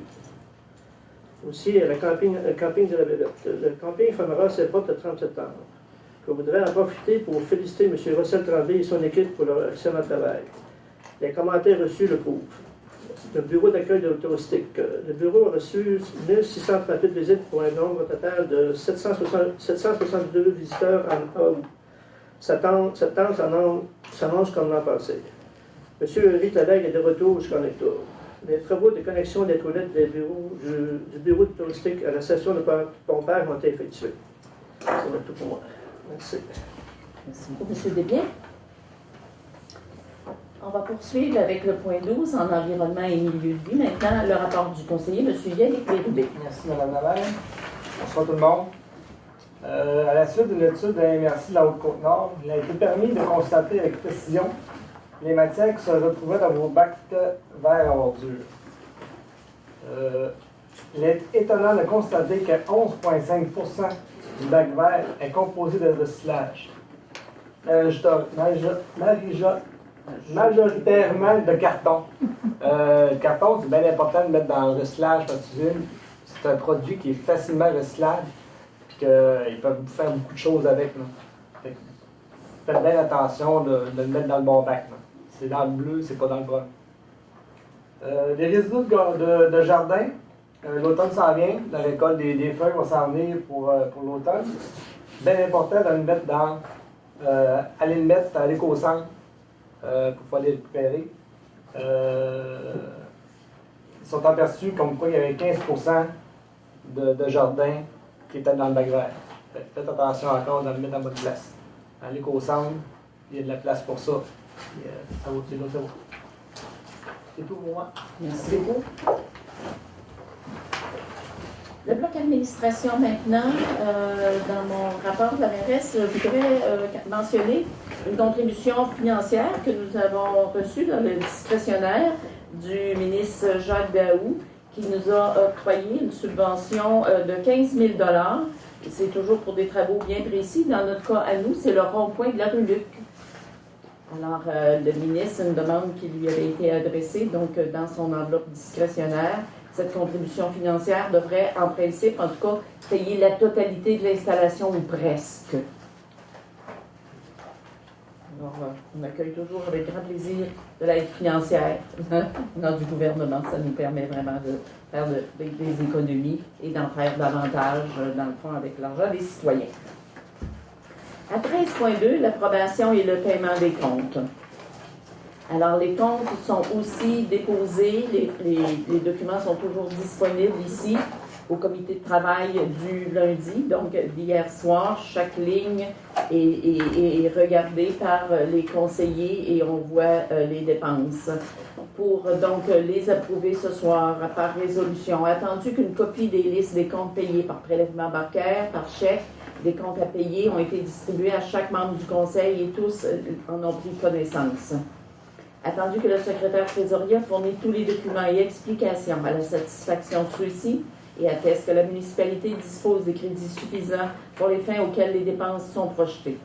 Aussi, le camping de la Violette. Le camping fermera ses portes le 30 septembre. Je voudrais en profiter pour féliciter M. Russell Tremblay et son équipe pour leur excellent travail. Les commentaires reçus le prouvent. Le bureau d'accueil de touristique. Le bureau a reçu 1638 visites pour un nombre total de 762 visiteurs en août. Cette tendance s'annonce comme l'an passé. M. Eric Lalègue est de retour jusqu'en octobre. Les travaux de connexion des toilettes du bureau de touristique à la station de pompage ont été effectués. Ça va être tout pour moi. Merci. Merci beaucoup, M. Desbiens. On va poursuivre avec le point 12 en environnement et milieu de vie. Maintenant, le rapport du conseiller, M. Yannick Lérubé. Merci, Mme la maire. Bonsoir tout le monde. À la suite d'une étude de la MRC de la Haute-Côte-Nord, il a été permis de constater avec précision les matières qui se retrouvaient dans vos bacs verts à ordures. Il est étonnant de constater que 11,5 % du bac vert est composé de recyclage. Majoritairement de carton. Le carton, c'est bien important de mettre dans le recyclage parce que c'est un produit qui est facilement recyclable et qu'ils peuvent faire beaucoup de choses avec. Faites bien attention de le mettre dans le bon bac. C'est dans le bleu, c'est pas dans le brun. Les résidus de jardin, l'automne s'en vient, la récolte des feuilles va s'en venir pour l'automne. Bien important de le mettre aller le mettre à l'éco-centre. Pour pouvoir les récupérer. Ils sont aperçus comme quoi il y avait 15 % de jardin qui étaient dans le bac vert. Faites attention encore de le mettre dans votre place. À l'éco-centre, il y a de la place pour ça. Ça vaut, ça vaut. C'est tout pour moi. Merci beaucoup. Le bloc administration maintenant, dans mon rapport de la mairesse, je voudrais mentionner une contribution financière que nous avons reçue dans le discrétionnaire du ministre Jacques Daou, qui nous a octroyé une subvention de 15 000 $. C'est toujours pour des travaux bien précis. Dans notre cas, à nous, c'est le rond-point de la rue Luc. Alors, le ministre, une demande qui lui avait été adressée, donc dans son enveloppe discrétionnaire, cette contribution financière devrait, en principe, en tout cas, payer la totalité de l'installation ou presque. Alors, on accueille toujours avec grand plaisir de l'aide financière venant du gouvernement. Ça nous permet vraiment de faire des économies et d'en faire davantage, dans le fond, avec l'argent des citoyens. À 13.2, l'approbation et le paiement des comptes. Alors, les comptes sont aussi déposés, les documents sont toujours disponibles ici. au comité de travail du lundi, donc d'hier soir. Chaque ligne est regardée par les conseillers et on voit les dépenses. Pour donc les approuver ce soir par résolution, attendu qu'une copie des listes des comptes payés par prélèvement bancaire, par chèque, des comptes à payer ont été distribués à chaque membre du conseil et tous en ont pris connaissance. Attendu que le secrétaire trésorier a fourni tous les documents et explications à la satisfaction de ceux-ci et atteste que la municipalité dispose des crédits suffisants pour les fins auxquelles les dépenses sont projetées.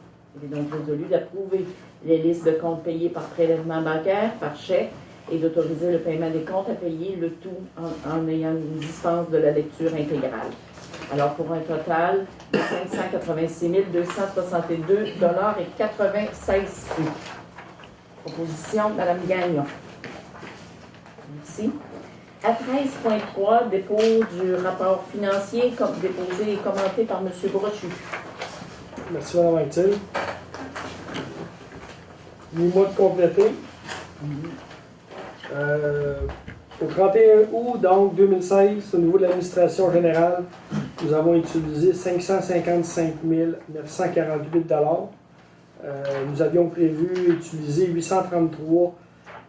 Il est donc résolu d'approuver les listes de comptes payés par prélèvement bancaire, par chèque, et d'autoriser le paiement des comptes à payer, le tout en ayant une dispense de la lecture intégrale. Alors, pour un total de 586 262,96 $. Proposition, Mme Gagnon. Merci. À 13.3, dépôt du rapport financier déposé et commenté par M. Brochu. Merci, Mme Actil. 8 mois de complété. Au 31 août donc, 2016, au niveau de l'administration générale, nous avons utilisé 555 948 $. Nous avions prévu utiliser 833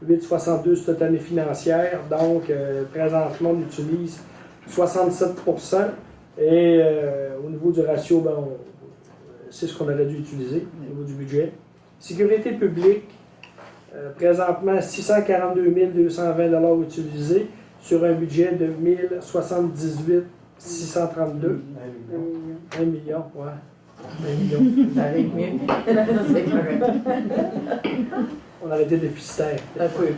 862 cette année financière. Donc, présentement, on utilise 67 %. Et au niveau du ratio, c'est ce qu'on aurait dû utiliser au niveau du budget. Sécurité publique, présentement, 642 220 $ utilisés sur un budget de 1078 632. 1 million, ouais. 1 million. Ça arrive mieux. C'est correct. On a été déficitaire. Un peu.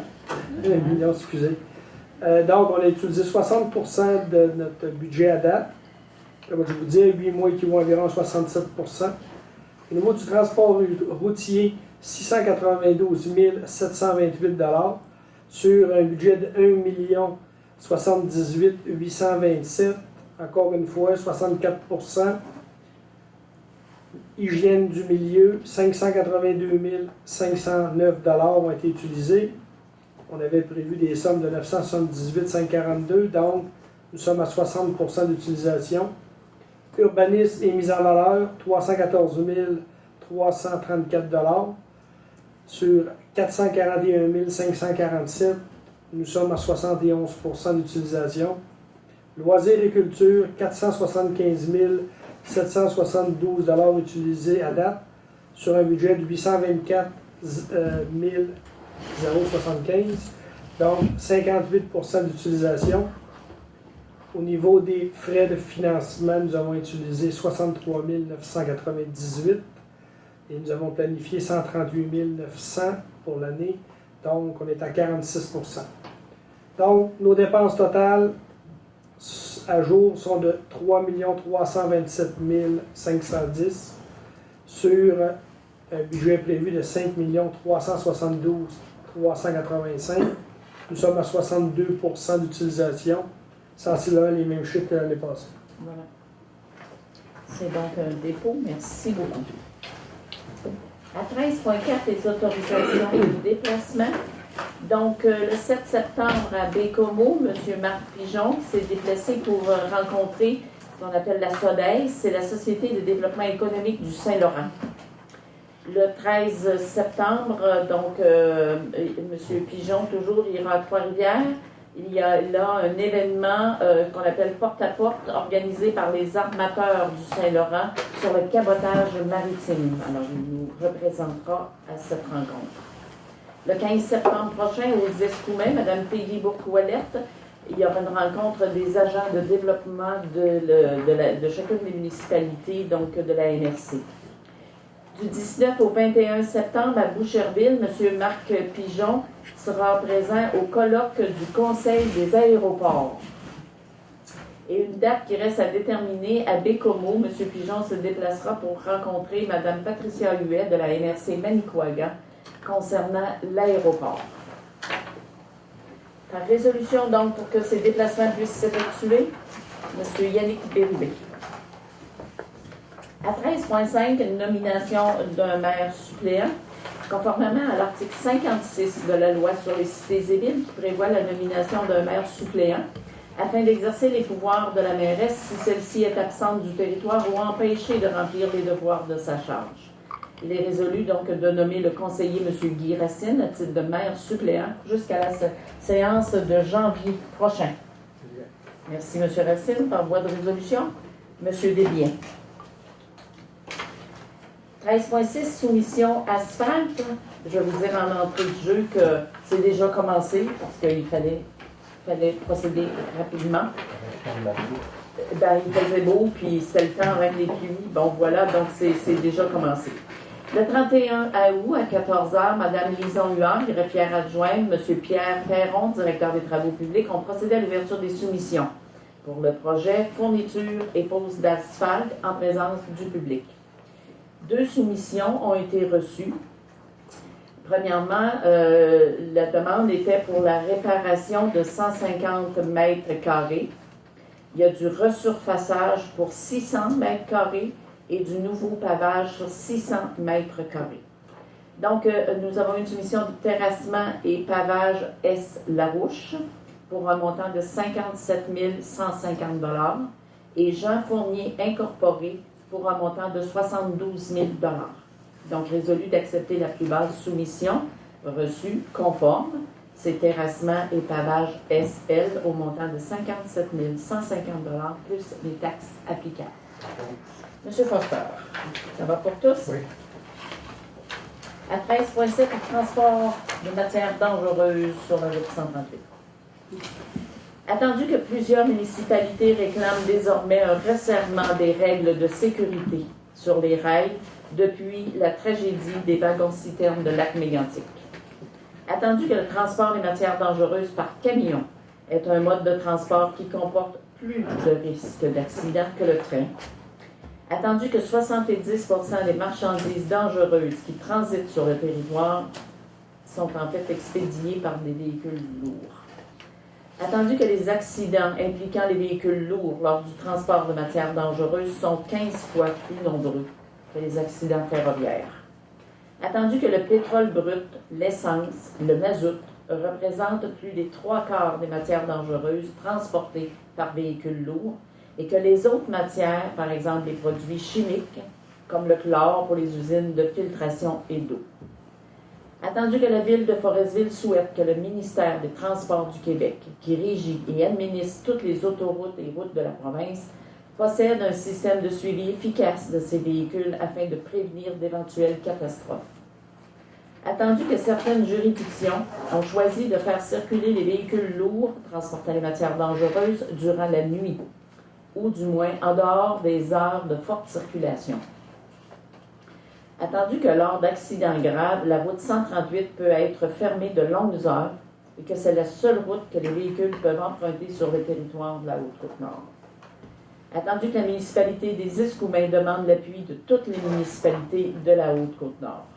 1 million, excusez. Donc, on a utilisé 60 % de notre budget à date. Comme je vous dis, 8 mois équivaut à environ 67 %. Au niveau du transport routier, 692 728 $ sur un budget de 1 078 827. Encore une fois, 64 %. Hygiène du milieu, 582 509 $ ont été utilisés. On avait prévu des sommes de 978 542, donc nous sommes à 60 % d'utilisation. Urbanisme et mise en valeur, 314 334 $ sur 441 547. Nous sommes à 71 % d'utilisation. Loisirs et culture, 475 772 $ utilisés à date sur un budget de 824 075, donc 58 % d'utilisation. Au niveau des frais de financement, nous avons utilisé 63 998 et nous avons planifié 138 900 pour l'année, donc on est à 46 %. Donc, nos dépenses totales à jour sont de 3 327 510 sur un budget prévu de 5 372 385. Nous sommes à 62 % d'utilisation, sensiblement les mêmes chiffres que l'année passée. Voilà. C'est donc un dépôt. Merci beaucoup. À 13.4, les autorisations de déplacement. Donc, le 7 septembre à Bécomo, M. Marc Pigeon s'est déplacé pour rencontrer ce qu'on appelle la SODEIS, c'est la Société de développement économique du Saint-Laurent. Le 13 septembre, donc, M. Pigeon, toujours, ira à Trois-Rivières. Il y a là un événement qu'on appelle porte-à-porte, organisé par les armateurs du Saint-Laurent sur le cabotage maritime. Alors, il nous représentera à cette rencontre. Le 15 septembre prochain, aux Escoumins, Mme Peggy Bourque-Ouellette, il y aura une rencontre des agents de développement de chacune des municipalités, donc de la MRC. Du 19 au 21 septembre, à Boucherville, M. Marc Pigeon sera présent au colloque du Conseil des aéroports. Et une date qui reste à déterminer à Bécomo, M. Pigeon se déplacera pour rencontrer Mme Patricia Huet de la MRC Manicouagan concernant l'aéroport. Par résolution, donc, pour que ces déplacements puissent s'effectuer, M. Yannick Bérubé. À 13.5, une nomination d'un maire suppléant. Conformément à l'article 56 de la loi sur les cités et villes qui prévoit la nomination d'un maire suppléant, afin d'exercer les pouvoirs de la mairesse si celle-ci est absente du territoire ou empêchée de remplir les devoirs de sa charge. Il est résolu donc de nommer le conseiller M. Guy Racine à titre de maire suppléant jusqu'à la séance de janvier prochain. Merci, M. Racine. Par voie de résolution, M. Desbiens. 13.6, soumission asphalte. Je vais vous dire en entrée de jeu que c'est déjà commencé parce qu'il fallait procéder rapidement. Ben, il faisait beau, puis c'était le temps avec les pluies. Bon, voilà, donc c'est déjà commencé. Le 31 août, à 14h, Mme Lison Huard, greffière adjointe, M. Pierre Perron, directeur des travaux publics, ont procédé à l'ouverture des soumissions pour le projet fourniture et pose d'asphalte en présence du public. 2 soumissions ont été reçues. Premièrement, la demande était pour la réparation de 150 mètres carrés. Il y a du resurfaçage pour 600 mètres carrés et du nouveau pavage sur 600 mètres carrés. Donc, nous avons une soumission de terrassement et pavage S. Larouche pour un montant de 57 150 $ et Jean Fournier Incorporé pour un montant de 72 000 $. Donc, résolu d'accepter la plus basse soumission reçue conforme, c'est terrassement et pavage SL au montant de 57 150 $ plus les taxes applicables. Monsieur Foster, ça va pour tous? Oui. À 13.7, transport de matières dangereuses sur la route 138. Attendu que plusieurs municipalités réclament désormais un resserrement des règles de sécurité sur les rails depuis la tragédie des wagons-citernes de Lac-Mégantic. Attendu que le transport des matières dangereuses par camion est un mode de transport qui comporte plus de risques d'accident que le train. Attendu que 70% des marchandises dangereuses qui transitent sur le territoire sont en fait expédiées par des véhicules lourds. Attendu que les accidents impliquant les véhicules lourds lors du transport de matières dangereuses sont 15 fois plus nombreux que les accidents ferroviaires. Attendu que le pétrole brut, l'essence, le mazout représentent plus des 3/4 des matières dangereuses transportées par véhicules lourds et que les autres matières, par exemple les produits chimiques, comme le chlore pour les usines de filtration et d'eau. Attendu que la Ville de Forestville souhaite que le ministère des Transports du Québec, qui régit et administre toutes les autoroutes et routes de la province, possède un système de suivi efficace de ces véhicules afin de prévenir d'éventuelles catastrophes. Attendu que certaines juridictions ont choisi de faire circuler les véhicules lourds transportant les matières dangereuses durant la nuit, ou du moins en dehors des heures de forte circulation. Attendu que lors d'accidents graves, la route 138 peut être fermée de longues heures et que c'est la seule route que les véhicules peuvent emprunter sur le territoire de la Haute-Côte-Nord. Attendu que la municipalité des Escoumins demande l'appui de toutes les municipalités de la Haute-Côte-Nord.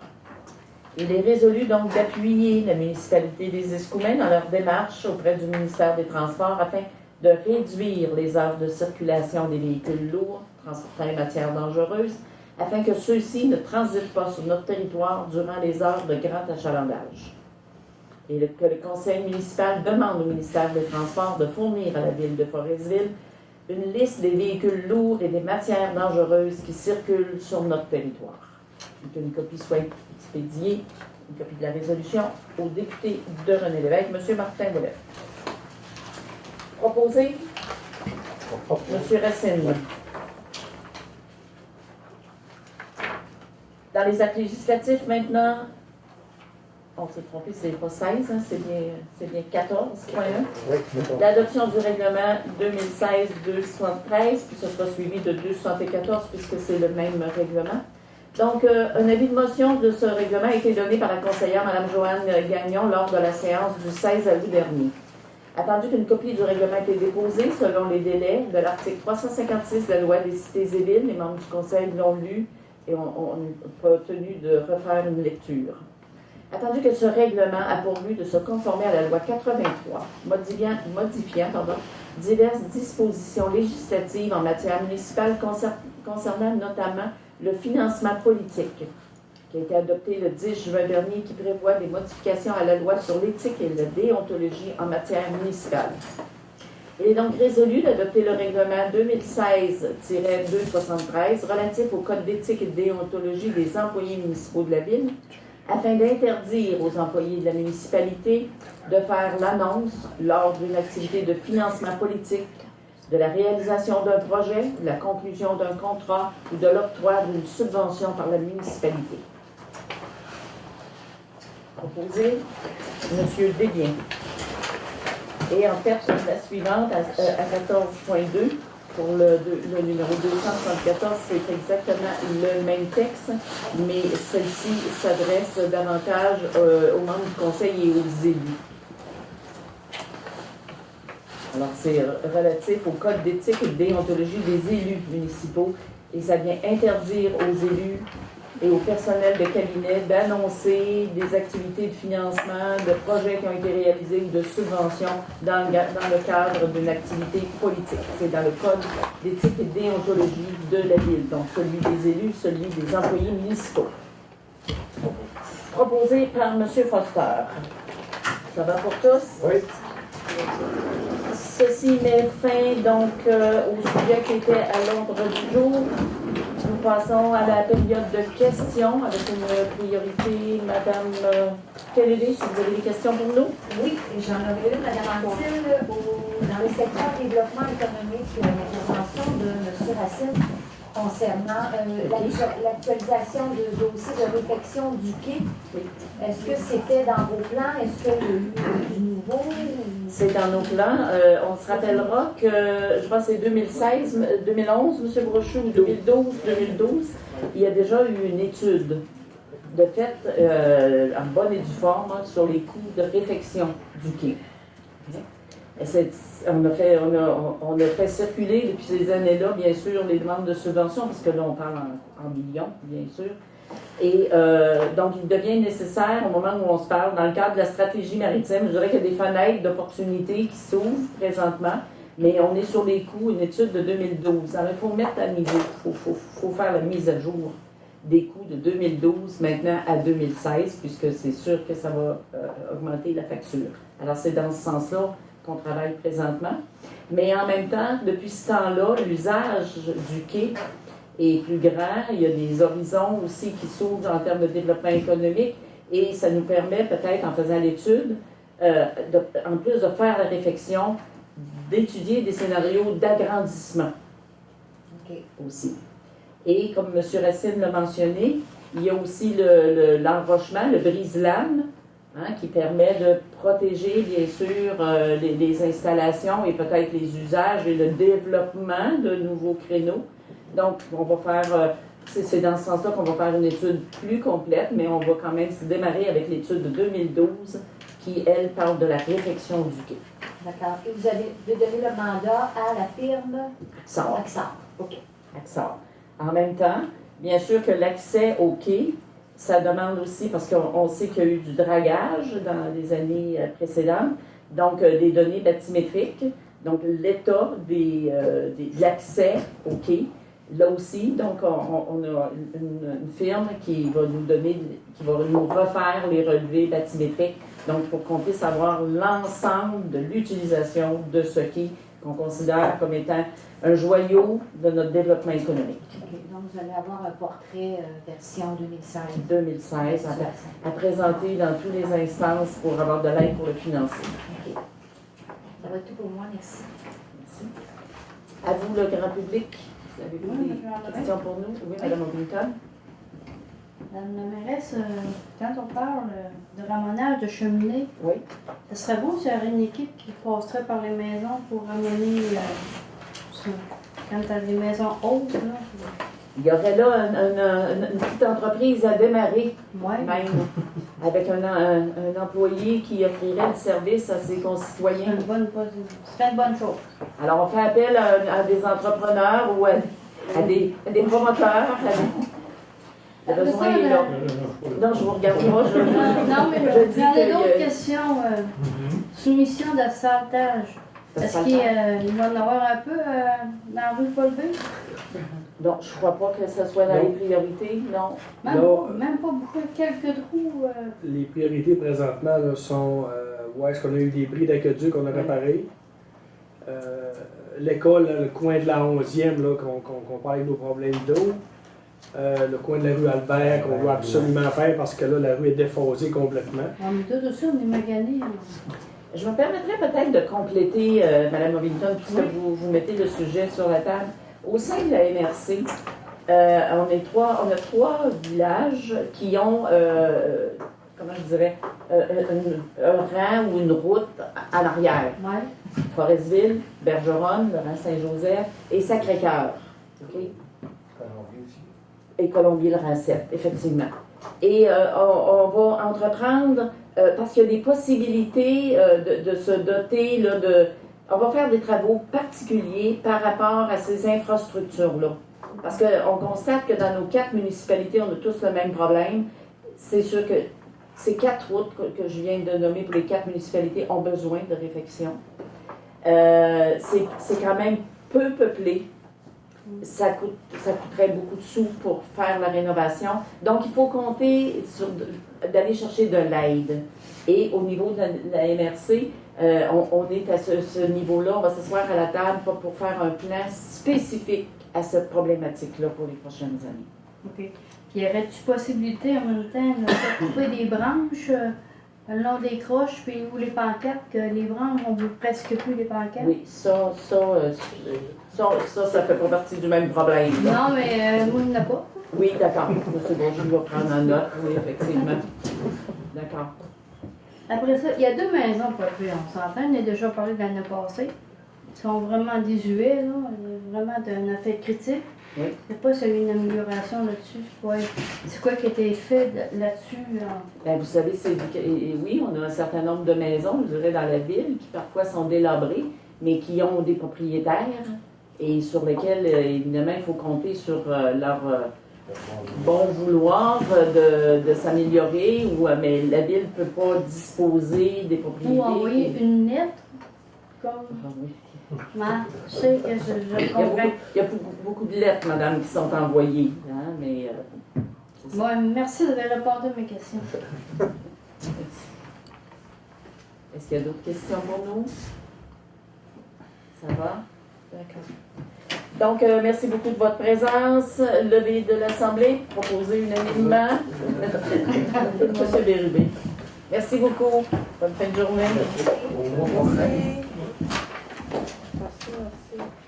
Il est résolu donc d'appuyer la municipalité des Escoumins dans leur démarche auprès du ministère des Transports afin de réduire les heures de circulation des véhicules lourds transportant les matières dangereuses afin que ceux-ci ne transitent pas sur notre territoire durant les heures de grand achalandage. Et que le conseil municipal demande au ministère des Transports de fournir à la Ville de Forestville une liste des véhicules lourds et des matières dangereuses qui circulent sur notre territoire. Et qu'une copie soit expédiée, une copie de la résolution, au député de René Lévesque, M. Martin Ouellet. Proposé, M. Racine. Dans les actes législatifs, maintenant, on s'est trompé, c'est pas 16, hein, c'est bien 14.1. L'adoption du règlement 2016-273, puis ce sera suivi de 274, puisque c'est le même règlement. Donc, un avis de motion de ce règlement a été donné par la conseillère Mme Joanne Gagnon lors de la séance du 16 août dernier. Attendu qu'une copie du règlement ait été déposée selon les délais de l'article 356 de la loi des cités et villes, les membres du conseil l'ont lu et ont pas tenu de refaire une lecture. Attendu que ce règlement a pour but de se conformer à la loi 83, modifiant diverses dispositions législatives en matière municipale concernant notamment le financement politique, qui a été adopté le 10 juin dernier, qui prévoit des modifications à la loi sur l'éthique et la déontologie en matière municipale. Il est donc résolu d'adopter le règlement 2016-273 relatif au code d'éthique et de déontologie des employés municipaux de la ville afin d'interdire aux employés de la municipalité de faire l'annonce lors d'une activité de financement politique, de la réalisation d'un projet, de la conclusion d'un contrat ou de l'octroi d'une subvention par la municipalité. Proposé, M. Desbiens. Et en fait, la suivante, à 14.2, pour le numéro 274, c'est exactement le même texte, mais celle-ci s'adresse davantage aux membres du conseil et aux élus. Alors, c'est relatif au code d'éthique et de déontologie des élus municipaux, et ça vient interdire aux élus et au personnel de cabinet d'annoncer des activités de financement, de projets qui ont été réalisés ou de subventions dans le cadre d'une activité politique. C'est dans le code d'éthique et de déontologie de la ville, donc celui des élus, celui des employés municipaux. Proposé par M. Foster. Ça va pour tous? Oui. Ceci met fin donc au sujet qui était à l'ordre du jour. Nous passons à la période de questions avec une priorité. Madame Kennedy, si vous avez des questions pour nous? Oui, j'en aurais une, Madame Anctil, dans le secteur développement économique, l'intervention de M. Racine concernant l'actualisation du dossier de réfection du quai. Est-ce que c'était dans vos plans? Est-ce qu'il y a eu du nouveau? C'est dans nos plans. On se rappellera que, je pense que c'est 2011, M. Brochu, ou 2012, il y a déjà eu une étude de fait, en bonne et due forme, sur les coûts de réfection du quai. On a fait circuler depuis ces années-là, bien sûr, les demandes de subventions, parce que là, on parle en millions, bien sûr. Et donc, il devient nécessaire, au moment où on se parle, dans le cadre de la stratégie maritime, je dirais qu'il y a des fenêtres d'opportunités qui s'ouvrent présentement, mais on est sur les coûts, une étude de 2012. Alors, il faut mettre à niveau, il faut faire la mise à jour des coûts de 2012 maintenant à 2016, puisque c'est sûr que ça va augmenter la facture. Alors, c'est dans ce sens-là qu'on travaille présentement. Mais en même temps, depuis ce temps-là, l'usage du quai est plus grand. Il y a des horizons aussi qui s'ouvrent en termes de développement économique et ça nous permet peut-être, en faisant l'étude, en plus de faire la réflexion, d'étudier des scénarios d'agrandissement aussi. Et comme M. Racine l'a mentionné, il y a aussi l'enrochement, le brise-lames, qui permet de protéger, bien sûr, les installations et peut-être les usages et le développement de nouveaux créneaux. Donc, on va faire, c'est dans ce sens-là qu'on va faire une étude plus complète, mais on va quand même se démarrer avec l'étude de 2012 qui, elle, parle de la réfection du quai. D'accord. Et vous avez donné le mandat à la firme Axar. OK. Axar. En même temps, bien sûr que l'accès au quai, ça demande aussi, parce qu'on sait qu'il y a eu du dragage dans les années précédentes, donc des données bathymétriques, donc l'état de l'accès au quai. Là aussi, donc, on a une firme qui va nous donner, qui va nous refaire les relevés bathymétriques, donc pour qu'on puisse avoir l'ensemble de l'utilisation de ce quai qu'on considère comme étant un joyau de notre développement économique. Okay. Donc, vous allez avoir un portrait version 2016. 2016, à présenter dans toutes les instances pour avoir de l'aide pour le financer. Okay. Ça va être tout pour moi, merci. Merci. À vous, le grand public. Avez-vous des questions pour nous? Oui, Mme O'Binton. Madame la mairesse, quand on parle de ramonage de cheminée, oui, ce serait bon s'il y avait une équipe qui passerait par les maisons pour ramener quand tu as des maisons hautes. Là. Il y aurait là une petite entreprise à démarrer, même, avec un employé qui offrirait le service à ses concitoyens. Ce serait une bonne chose. Alors, on fait appel à des entrepreneurs ou à des promoteurs. Le besoin est là. Non, je vous regarde pas. Non, mais je dis j'en ai que d'autres questions. Soumission d'assaltage. Est-ce qu'il va en avoir un peu dans la rue Paul-Bé? Non, je ne crois pas que ce soit dans les priorités, non. Même pas beaucoup, quelques trous. Les priorités présentement là, sont où est-ce qu'on a eu des bris d'aqueduc qu'on a réparés. l'école, le coin de la 11e, là, qu'on parle de nos problèmes d'eau. Le coin de la rue Albert, qu'on doit absolument faire parce que là, la rue est déphasée complètement. Mais tout aussi, on est magané. Je me permettrais peut-être de compléter, Mme Ovington, puisque vous mettez le sujet sur la table. Au sein de la MRC, on a trois villages qui ont, comment je dirais, un rang ou une route à l'arrière. Ouais. Forestville, Bergeronne, le rang Saint-Joseph et Sacré-Cœur. Okay? Et Colombier, le rang 7, effectivement. Et on va entreprendre, parce qu'il y a des possibilités de se doter, là, on va faire des travaux particuliers par rapport à ces infrastructures-là. Parce qu'on constate que dans nos 4 municipalités, on a tous le même problème. C'est sûr que ces 4 routes que je viens de nommer pour les 4 municipalités ont besoin de réfection. C'est quand même peu peuplé. Ça coûterait beaucoup de sous pour faire la rénovation. Donc, il faut compter sur d'aller chercher de l'aide. Et au niveau de la MRC, on est à ce niveau-là. On va s'asseoir à la table pour faire un plan spécifique à cette problématique-là pour les prochaines années. OK. Puis, y aurait-tu possibilité en même temps de couper des branches le long des croches, puis où les pancartes, que les branches, on ne veut presque plus les pancartes? Oui, ça fait pas partie du même problème. Là. Non, mais moi, il n'y en a pas. Oui, d'accord. C'est bon, je vais prendre en note. Oui, effectivement. D'accord. Après ça, il y a 2 maisons pour appuyer. On s'entend, on a déjà parlé de l'année passée. Ils sont vraiment désuets, là. Vraiment d'un effet critique. Oui. Je ne sais pas s'il y a eu une amélioration là-dessus. C'est quoi qui a été fait là-dessus? Ben, vous savez, oui, on a un certain nombre de maisons, je dirais, dans la ville, qui parfois sont délabrées, mais qui ont des propriétaires et sur lesquels, évidemment, il faut compter sur leur bon vouloir de s'améliorer, mais la ville ne peut pas disposer des propriétés. Ou envoyer une lettre, comme... Ah, oui. Je sais que je comprends. Il y a beaucoup de lettres, madame, qui sont envoyées. Hein, mais, merci d'avoir répondu à mes questions. Est-ce qu'il y a d'autres questions pour nous? Ça va? D'accord. Donc, merci beaucoup de votre présence. Levée de l'Assemblée, proposé unanimement. Monsieur Bérubé. Merci beaucoup. Bonne fin de journée. Merci. Merci.